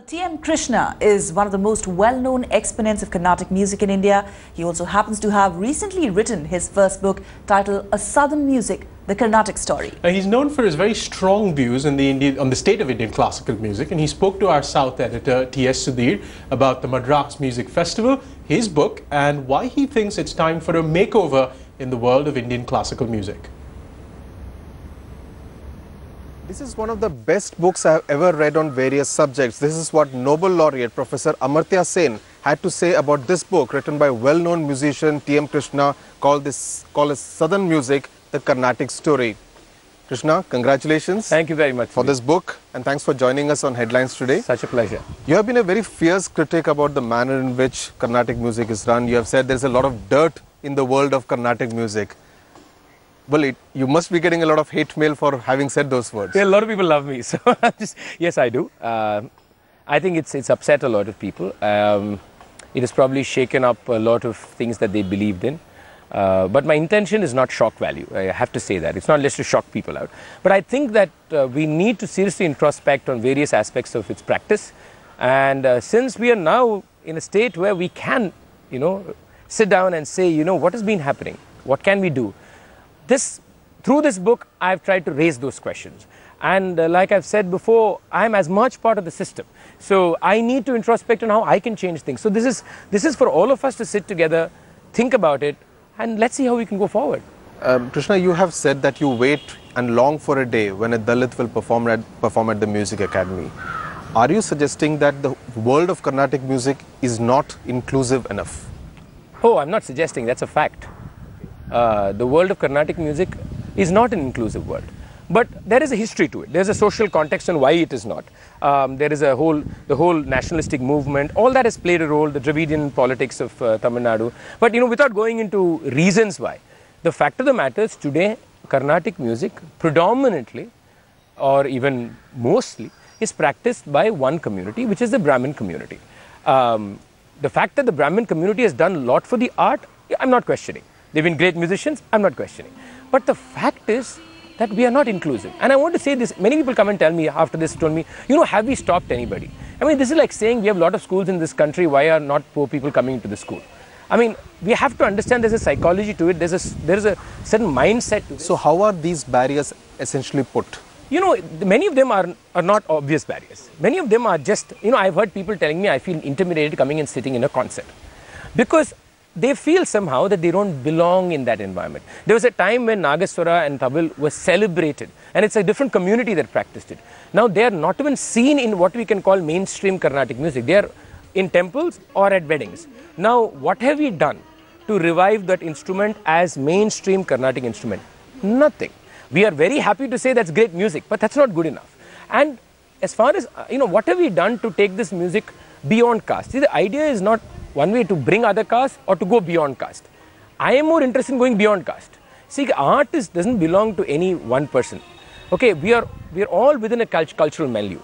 T.M. Krishna is one of the most well-known exponents of Carnatic music in India. He also happens to have recently written his first book titled A Southern Music, The Karnatic Story. He's known for his very strong views on the state of Indian classical music, and he spoke to our South editor T.S. Sudhir about the Madras Music Festival, his book, and why he thinks it's time for a makeover in the world of Indian classical music. This is one of the best books I have ever read on various subjects. This is what Nobel laureate Professor Amartya Sen had to say about this book written by well-known musician T.M. Krishna called Southern Music, the Karnatic Story. Krishna, congratulations. Thank you very much for this book, and thanks for joining us on Headlines today. Such a pleasure. You have been a very fierce critic about the manner in which Carnatic music is run. You have said there is a lot of dirt in the world of Carnatic music. Well, you must be getting a lot of hate mail for having said those words. Yeah, a lot of people love me, so yes, I do. I think it's upset a lot of people. It has probably shaken up a lot of things that they believed in. But my intention is not shock value. I have to say that. It's not just to shock people out. But I think that we need to seriously introspect on various aspects of its practice. And since we are now in a state where we can, sit down and say, what has been happening? What can we do? Through this book, I've tried to raise those questions. And like I've said before, I'm as much part of the system. So I need to introspect on how I can change things. So this is for all of us to sit together, think about it, and let's see how we can go forward. Krishna, you have said that you wait and long for a day when a Dalit will perform at the Music Academy. Are you suggesting that the world of Carnatic music is not inclusive enough? Oh, I'm not suggesting, that's a fact. The world of Carnatic music is not an inclusive world. But there is a history to it. There's a social context on why it is not. There is the whole nationalistic movement. All that has played a role, the Dravidian politics of Tamil Nadu. But without going into reasons why, the fact of the matter is today Carnatic music predominantly or even mostly is practiced by one community, which is the Brahmin community. The fact that the Brahmin community has done a lot for the art, I'm not questioning. They've been great musicians, I'm not questioning. But the fact is that we are not inclusive. And I want to say this, many people come and tell me after this, told me, have we stopped anybody? I mean, this is like saying we have a lot of schools in this country, why are not poor people coming into the school? I mean, we have to understand there's a psychology to it, there's a certain mindset to it. So how are these barriers essentially put? Many of them are not obvious barriers. Many of them are just, I've heard people telling me I feel intimidated coming and sitting in a concert. Because they feel somehow that they don't belong in that environment. There was a time when Nagaswara and Tabal were celebrated, and it's a different community that practiced it. Now they are not even seen in what we can call mainstream Carnatic music. They are in temples or at weddings. Now what have we done to revive that instrument as mainstream Carnatic instrument? Nothing. We are very happy to say that's great music, but that's not good enough. And as far as, what have we done to take this music beyond caste? See, the idea is not one way to bring other castes or to go beyond caste. I am more interested in going beyond caste. See, art doesn't belong to any one person. Okay, we are all within a cultural milieu.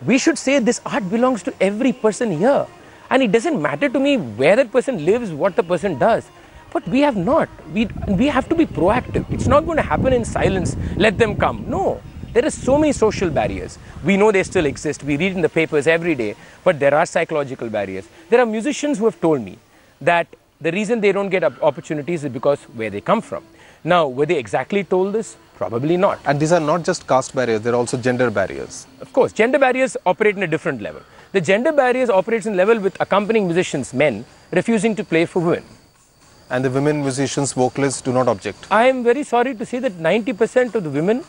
We should say this art belongs to every person here. And it doesn't matter to me where that person lives, what the person does. But we have not. We have to be proactive. It's not going to happen in silence. Let them come. No. There are so many social barriers. We know they still exist. We read in the papers every day. But there are psychological barriers. There are musicians who have told me that the reason they don't get opportunities is because where they come from. Now, were they exactly told this? Probably not. And these are not just caste barriers, they're also gender barriers. Of course, gender barriers operate in a different level. The gender barriers operates in level with accompanying musicians, men, refusing to play for women. And the women musicians, vocalists do not object. I am very sorry to say that 90% of the women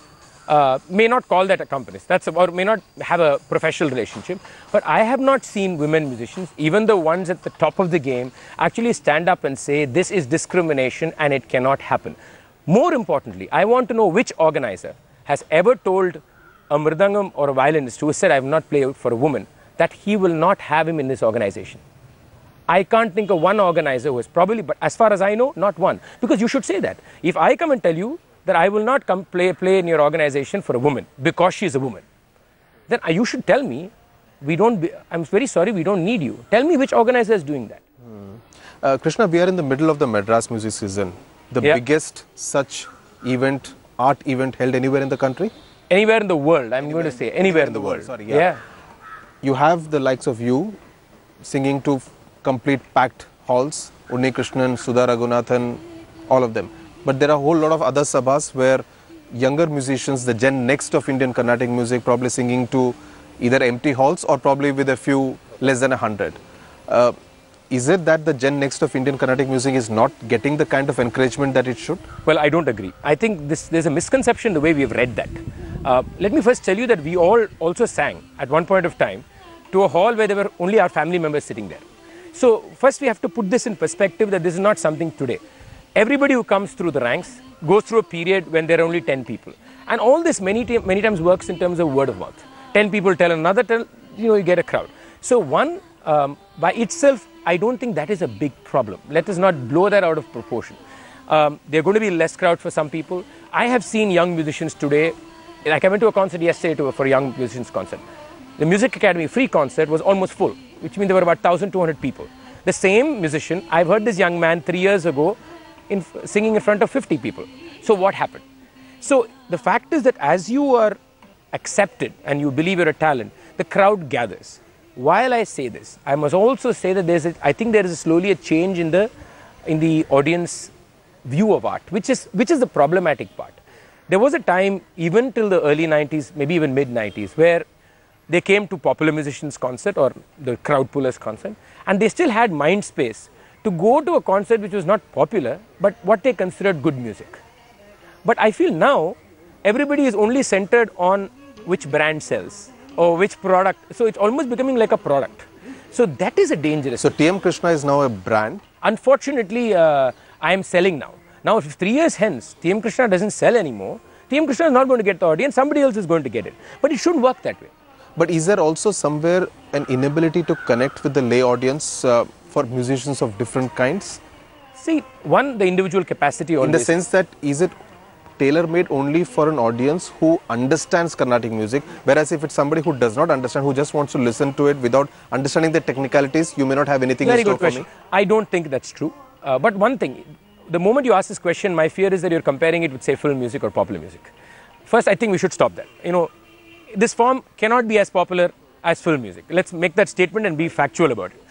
may not call that accompanists, or may not have a professional relationship. But I have not seen women musicians, even the ones at the top of the game, actually stand up and say this is discrimination and it cannot happen. More importantly, I want to know which organizer has ever told a mridangam or a violinist who said I have not played for a woman that he will not have him in this organization. I can't think of one organizer who has probably, but as far as I know, not one. Because you should say that. If I come and tell you that I will not come play in your organization for a woman because she is a woman, then you should tell me, I'm very sorry, we don't need you. Tell me which organizer is doing that. Krishna, we are in the middle of the Madras music season. The biggest such art event held anywhere in the country? Anywhere in the world, I'm going to say. Anywhere in the world. Sorry, yeah. you have the likes of you singing to complete packed halls, Unni Krishnan, Sudha Raghunathan, all of them. But there are a whole lot of other sabhas where younger musicians, the gen next of Indian Carnatic music, probably singing to either empty halls or probably with a few less than 100. Is it that the gen next of Indian Carnatic music is not getting the kind of encouragement that it should? Well, I don't agree. I think there's a misconception the way we have read that. Let me first tell you that we all also sang at one point of time to a hall where there were only our family members sitting there. So first we have to put this in perspective that this is not something today. Everybody who comes through the ranks goes through a period when there are only 10 people. And all this many times works in terms of word of mouth. 10 people tell another, you get a crowd. So one, by itself, I don't think that is a big problem. Let us not blow that out of proportion. There are going to be less crowd for some people. I have seen young musicians today, like I went to a concert yesterday for a young musicians concert. The Music Academy free concert was almost full, which means there were about 1,200 people. The same musician, I've heard this young man 3 years ago singing in front of 50 people. So what happened? So the fact is that as you are accepted and you believe you're a talent, the crowd gathers. While I say this, I must also say that I think there is slowly a change in the audience view of art, which is the problematic part. There was a time, even till the early 90s, maybe even mid 90s, where they came to popular musicians concert or the crowd pullers concert, and they still had mind space to go to a concert which was not popular, but what they considered good music. But I feel now everybody is only centered on which brand sells or which product. So it's almost becoming like a product. So that is a dangerous. So TM Krishna is now a brand? Unfortunately, I am selling now. Now, if 3 years hence, TM Krishna doesn't sell anymore, TM Krishna is not going to get the audience, somebody else is going to get it. But it shouldn't work that way. But is there also somewhere an inability to connect with the lay audience for musicians of different kinds? See, one, the individual capacity always. In the sense that, is it tailor-made only for an audience who understands Carnatic music, whereas if it's somebody who does not understand, who just wants to listen to it without understanding the technicalities, you may not have anything in store for me? I don't think that's true. But one thing, the moment you ask this question, my fear is that you're comparing it with, say, film music or popular music. First, I think we should stop that. This form cannot be as popular as film music. Let's make that statement and be factual about it.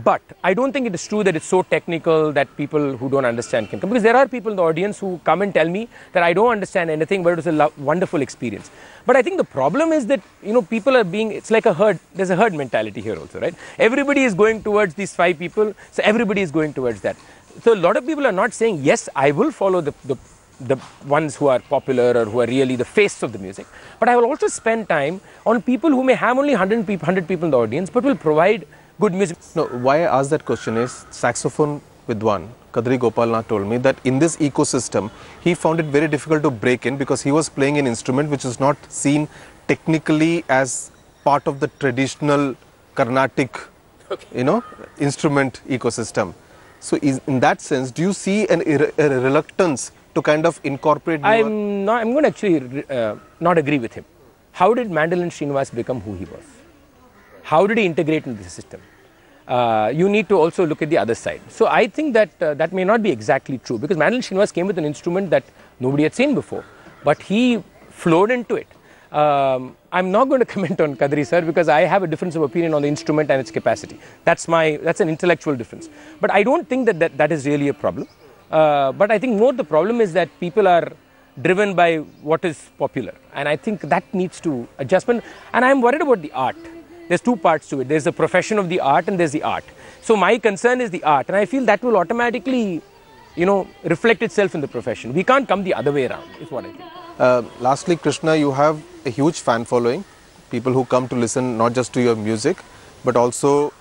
But I don't think it is true that it's so technical that people who don't understand can come. Because there are people in the audience who come and tell me that I don't understand anything, but it was a wonderful experience. But I think the problem is that, people are it's like a herd. There's a herd mentality here also, right? Everybody is going towards these 5 people, so everybody is going towards that. So a lot of people are not saying, yes, I will follow the ones who are popular or who are really the face of the music. But I will also spend time on people who may have only 100 people in the audience, but will provide good music. No, why I asked that question is, saxophone Vidwan, Kadri Gopalnath told me that in this ecosystem, he found it very difficult to break in because he was playing an instrument which is not seen technically as part of the traditional Carnatic, instrument ecosystem. So in that sense, do you see a reluctance to kind of incorporate? I'm going to actually not agree with him. How did Mandolin Srinivas become who he was? How did he integrate into the system? You need to also look at the other side. So I think that that may not be exactly true, because Mandolin Srinivas came with an instrument that nobody had seen before, but he flowed into it. I'm not going to comment on Kadri sir because I have a difference of opinion on the instrument and its capacity. That's an intellectual difference. But I don't think that is really a problem. But I think more the problem is that people are driven by what is popular, and I think that needs to adjustment. And I'm worried about the art. There's 2 parts to it. There's the profession of the art and there's the art. So my concern is the art, and I feel that will automatically, reflect itself in the profession. We can't come the other way around, is what I think. Lastly, Krishna, you have a huge fan following. People who come to listen not just to your music, but also,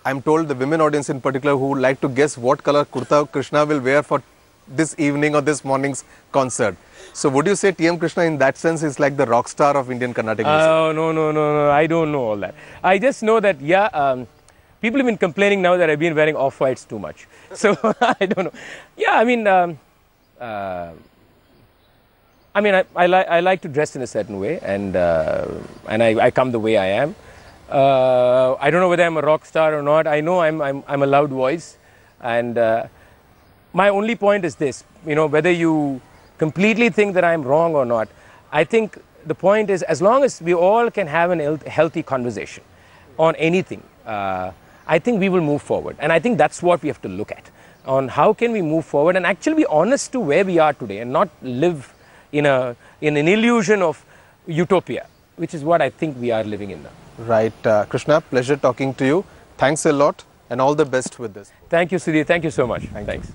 I'm told, the women audience in particular who would like to guess what color kurta Krishna will wear for this evening or this morning's concert. So would you say TM Krishna in that sense is like the rock star of Indian Carnatic music? Oh, no. I don't know all that. I just know that, people have been complaining now that I've been wearing off-whites too much. So I don't know. Yeah, I like to dress in a certain way, and I come the way I am. I don't know whether I'm a rock star or not. I know I'm a loud voice, and my only point is this: whether you completely think that I'm wrong or not, I think the point is, as long as we all can have a healthy conversation, on anything, I think we will move forward. And I think that's what we have to look at, on how can we move forward and actually be honest to where we are today and not live in an illusion of utopia, which is what I think we are living in now. Right. Krishna, pleasure talking to you. Thanks a lot and all the best with this. Thank you, Sudhir. Thank you so much. Thanks.